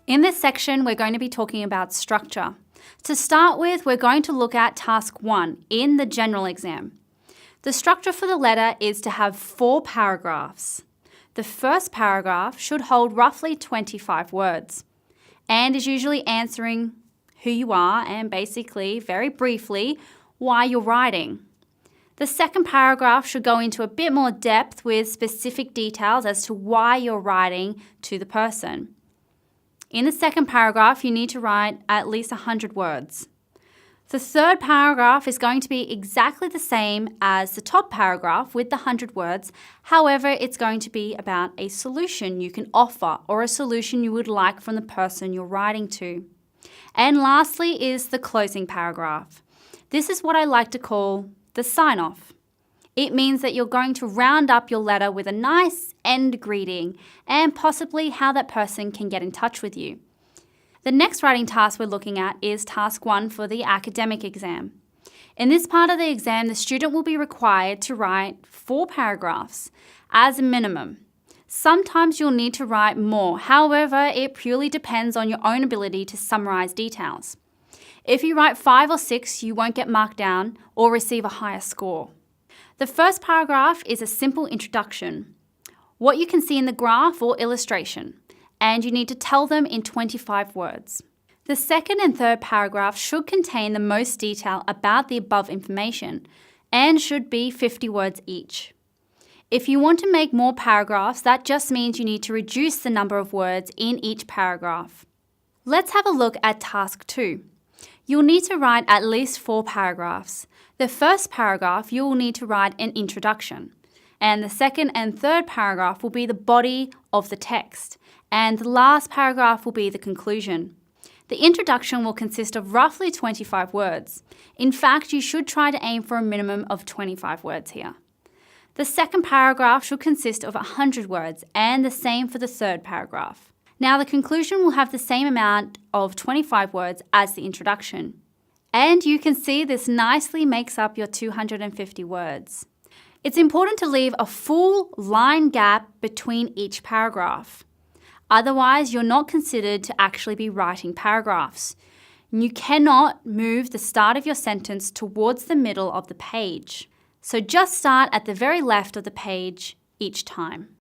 In this section, we're going to be talking about structure. To start with, we're going to look at task 1 in the general exam. The structure for the letter is to have 4 paragraphs. The first paragraph should hold roughly 25 words and is usually answering who you are and basically, very briefly, why you're writing. The second paragraph should go into a bit more depth with specific details as to why you're writing to the person. In the second paragraph, you need to write at least 100 words. The third paragraph is going to be exactly the same as the top paragraph with the 100 words. However, it's going to be about a solution you can offer or a solution you would like from the person you're writing to. And lastly is the closing paragraph. This is what I like to call the sign-off. It means that you're going to round up your letter with a nice end greeting and possibly how that person can get in touch with you. The next writing task we're looking at is task 1 for the academic exam. In this part of the exam, the student will be required to write 4 paragraphs as a minimum. Sometimes you'll need to write more, however, it purely depends on your own ability to summarize details. If you write 5 or 6, you won't get marked down or receive a higher score. The first paragraph is a simple introduction, what you can see in the graph or illustration, and you need to tell them in 25 words. The second and third paragraph should contain the most detail about the above information and should be 50 words each. If you want to make more paragraphs, that just means you need to reduce the number of words in each paragraph. Let's have a look at task 2. You'll need to write at least 4 paragraphs. The first paragraph, you will need to write an introduction, and the second and third paragraph will be the body of the text, and the last paragraph will be the conclusion. The introduction will consist of roughly 25 words. In fact, you should try to aim for a minimum of 25 words here. The second paragraph should consist of 100 words, and the same for the third paragraph. Now, the conclusion will have the same amount of 25 words as the introduction. And you can see this nicely makes up your 250 words. It's important to leave a full line gap between each paragraph. Otherwise, you're not considered to actually be writing paragraphs. You cannot move the start of your sentence towards the middle of the page. So just start at the very left of the page each time.